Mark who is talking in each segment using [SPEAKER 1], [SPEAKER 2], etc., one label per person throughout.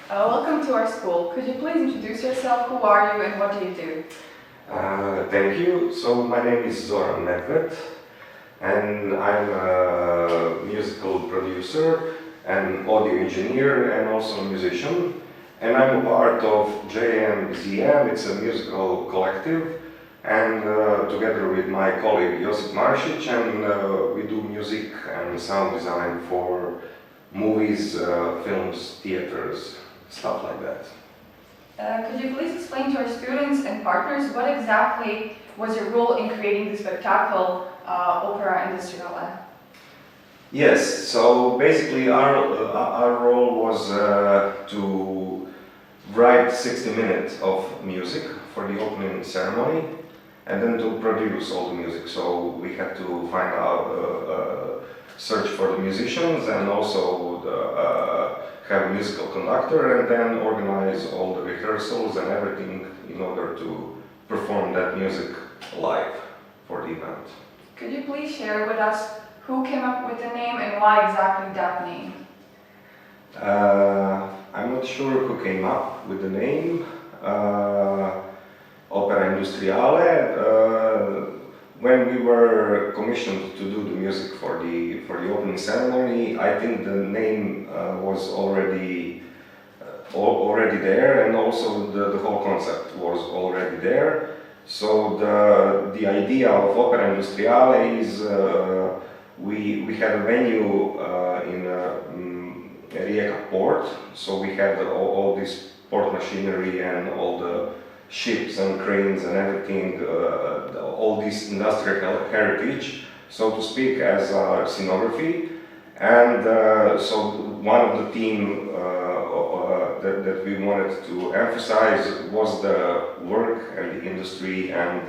[SPEAKER 1] Welcome to our school. Could you please introduce yourself? Who are you and what do you do?
[SPEAKER 2] Thank you. So my name is Zoran Medved and I'm a musical producer and audio engineer and also a musician. And I'm a part of JMZM, it's a musical collective, and together with my colleague Josip Maršić, and we do music and sound design for movies, films, theaters, stuff like that.
[SPEAKER 1] Could you please explain to our students and partners what exactly was your role in creating the spectacle Opera Industriale?
[SPEAKER 2] Yes, so basically our role was to write 60 minutes of music for the opening ceremony and then to produce all the music. So we had to find out, search for the musicians and also have a musical conductor and then organize all the rehearsals and everything in order to perform that music live for the event.
[SPEAKER 1] Could you please share with us who came up with the name and why exactly that name?
[SPEAKER 2] I'm not sure who came up with the name Opera Industriale. When we were commissioned to do the music for the opening ceremony, I think the name was already there, and also the whole concept was already there. So the idea of Opera Industriale is we had a venue in Rijeka port, so we had all this port machinery and all the ships and cranes and everything, all this industrial heritage, so to speak, as a scenography. And so one of the theme that we wanted to emphasize was the work and the industry, and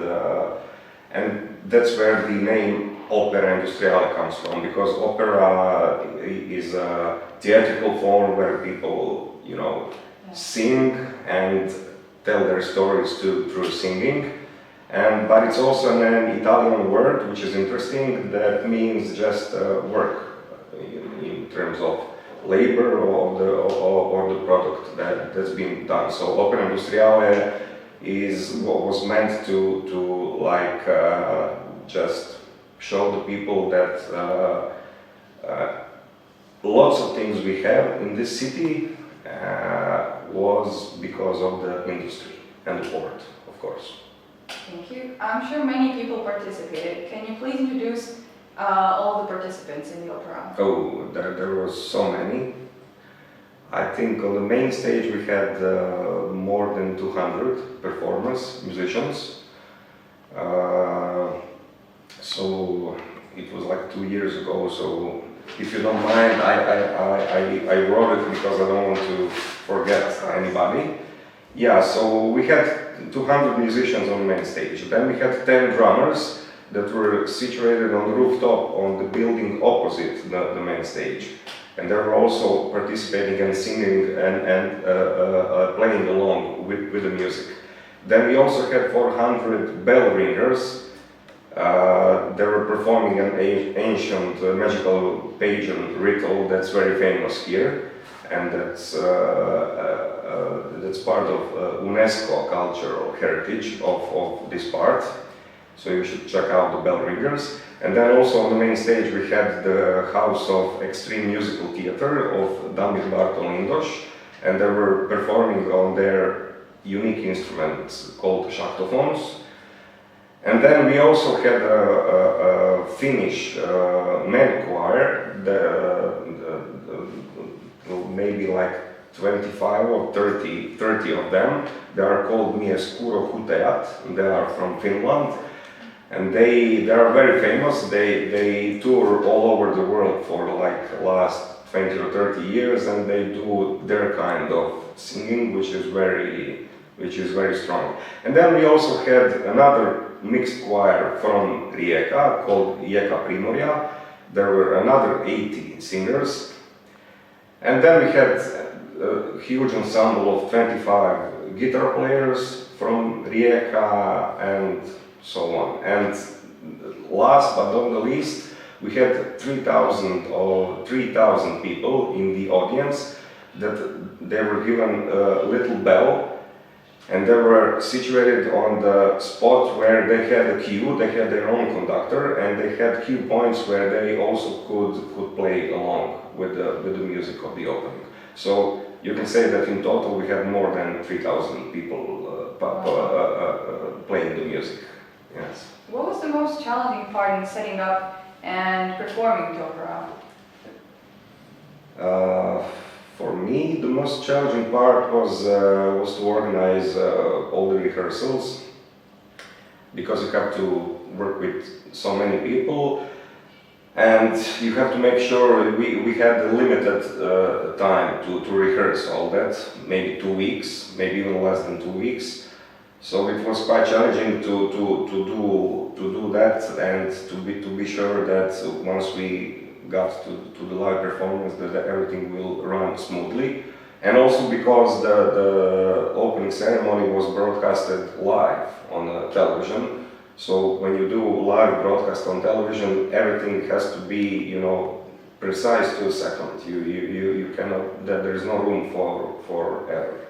[SPEAKER 2] that's where the name Opera Industriale comes from, because opera is a theatrical form where people, sing and tell their stories through singing, but it's also an Italian word, which is interesting, that means just work in terms of labor or the product that's been done. So Opera Industriale is what was meant to just show the people that lots of things we have in this city was because of the industry and the port, of course.
[SPEAKER 1] Thank you. I'm sure many people participated. Can you please introduce all the participants in the opera?
[SPEAKER 2] Oh, there was so many. I think on the main stage we had more than 200 performers, musicians. So it was like 2 years ago, so if you don't mind, I wrote it because I don't want to forget anybody. Yeah, so we had 200 musicians on the main stage. Then we had 10 drummers that were situated on the rooftop on the building opposite the main stage. And they were also participating and singing and playing along with the music. Then we also had 400 bell ringers. They were performing an ancient magical pageant ritual that's very famous here, and that's part of UNESCO cultural heritage of this part. So you should check out the bell ringers. And then also on the main stage we had the House of Extreme Musical Theatre of Damir Bartolindos, and they were performing on their unique instruments called shaktophones. And then we also had a Finnish men choir, maybe like 25 or 30 of them. They are called Mieskuro Huteat, they are from Finland. And they are very famous. They tour all over the world for like last 20 or 30 years, and they do their kind of singing, which is very strong. And then we also had another mixed choir from Rijeka called Rijeka Primorja. There were another 80 singers. And then we had a huge ensemble of 25 guitar players from Rijeka and so on. And last but not the least, we had 3,000 people in the audience that they were given a little bell, and they were situated on the spot where they had a cue, they had their own conductor, and they had cue points where they also could play along with the music of the opening. So you can say that in total we had more than 3,000 people playing the music. Yes.
[SPEAKER 1] What was the most challenging part in setting up and performing the opera?
[SPEAKER 2] For me, the most challenging part was to organize all the rehearsals, because you have to work with so many people, and you have to make sure we had a limited time to rehearse all that, maybe 2 weeks, maybe even less than 2 weeks. So it was quite challenging to do that, and to be sure that once we got to the live performance that everything will run smoothly. And also because the opening ceremony was broadcasted live on television. So when you do live broadcast on television, everything has to be, you know, precise to a second. You cannot, there is no room for error.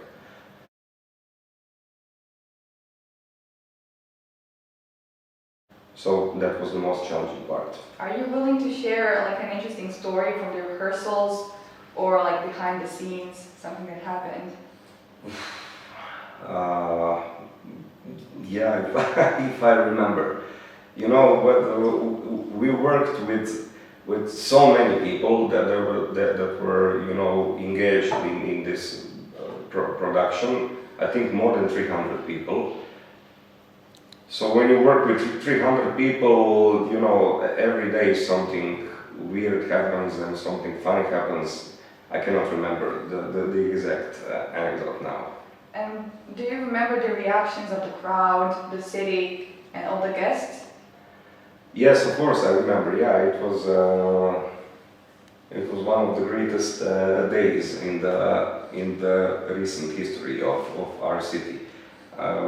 [SPEAKER 2] So that was the most challenging part.
[SPEAKER 1] Are you willing to share like an interesting story from the rehearsals or like behind the scenes, something that happened?
[SPEAKER 2] Yeah, if I remember. You know, we worked with so many people that were you know, engaged in this production. I think more than 300 people. So when you work with 300 people, you know, every day something weird happens and something funny happens. I cannot remember the exact anecdote now.
[SPEAKER 1] And do you remember the reactions of the crowd, the city, and all the guests?
[SPEAKER 2] Yes, of course I remember. Yeah, it was one of the greatest days in the recent history of our city.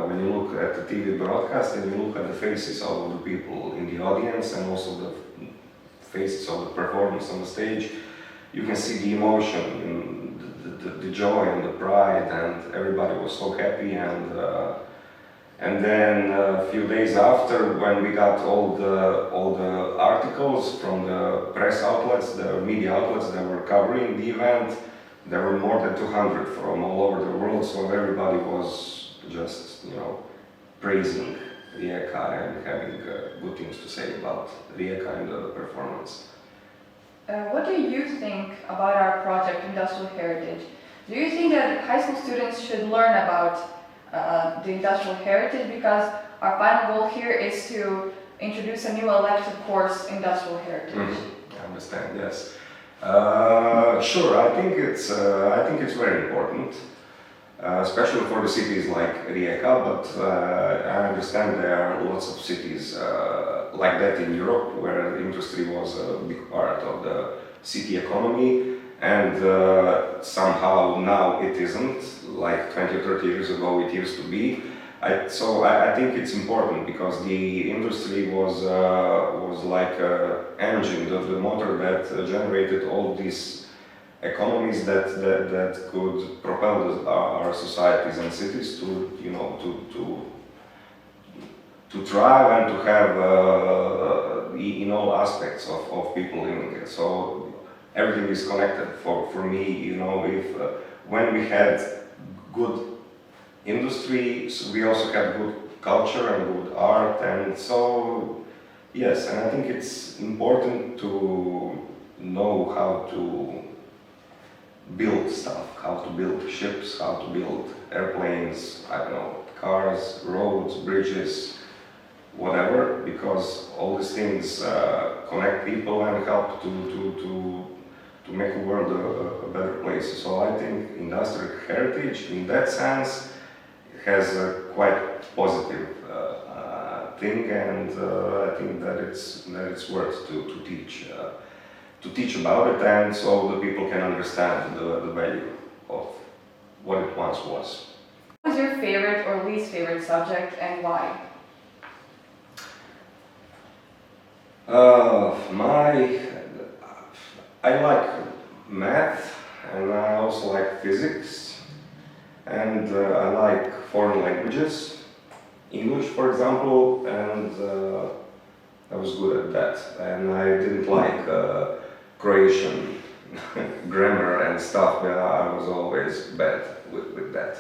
[SPEAKER 2] When you look at the TV broadcast and you look at the faces of the people in the audience and also the faces of the performers on the stage, you can see the emotion, the joy and the pride, and everybody was so happy. And then a few days after, when we got all the articles from the press outlets, the media outlets that were covering the event, there were more than 200 from all over the world, so everybody was just, you know, praising Rijeka and having good things to say about Rijeka and the performance.
[SPEAKER 1] What do you think about our project, Industrial Heritage? Do you think that high school students should learn about the industrial heritage? Because our final goal here is to introduce a new elective course, Industrial Heritage.
[SPEAKER 2] Mm-hmm. I understand, yes. Sure, I think it's very important. Especially for the cities like Rijeka, but I understand there are lots of cities like that in Europe where the industry was a big part of the city economy, and somehow now it isn't, like 20 or 30 years ago it used to be. So I think it's important because the industry was like an engine, the motor that generated all these economies that could propel our societies and cities to, you know, to thrive and to have in all aspects of people living it. So everything is connected. For me, you know, if when we had good industry, so we also had good culture and good art, and so yes, and I think it's important to know how to build stuff, how to build ships, how to build airplanes, I don't know, cars, roads, bridges, whatever, because all these things connect people and help to make the world a better place. So I think industrial heritage, in that sense, has a quite positive thing, and I think that it's worth to teach. To teach about it, and so the people can understand the value of what it once was.
[SPEAKER 1] What was your favorite or least favorite subject, and why?
[SPEAKER 2] I like math, and I also like physics, and I like foreign languages, English for example, and I was good at that. And I didn't like Croatian grammar and stuff, but I was always bad with that,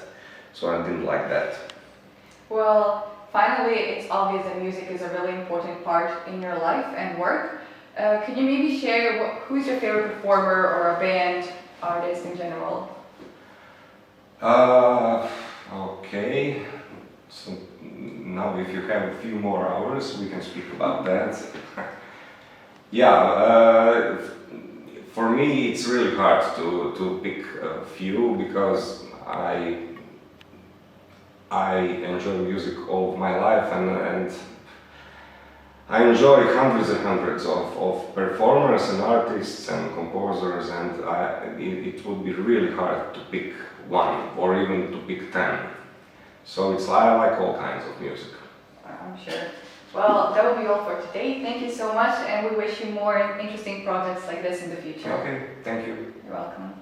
[SPEAKER 2] so I didn't like that.
[SPEAKER 1] Well, finally, it's obvious that music is a really important part in your life and work. Could you maybe share who's your favorite performer or a band, artist in general?
[SPEAKER 2] Okay, so now if you have a few more hours, we can speak about that. Yeah, for me it's really hard to pick a few because I enjoy music all of my life, and I enjoy hundreds and hundreds of performers and artists and composers, and it would be really hard to pick one or even to pick 10. So I like all kinds of music.
[SPEAKER 1] I'm sure. Well, that will be all for today. Thank you so much, and we wish you more interesting projects like this in the future.
[SPEAKER 2] Okay, thank you.
[SPEAKER 1] You're welcome.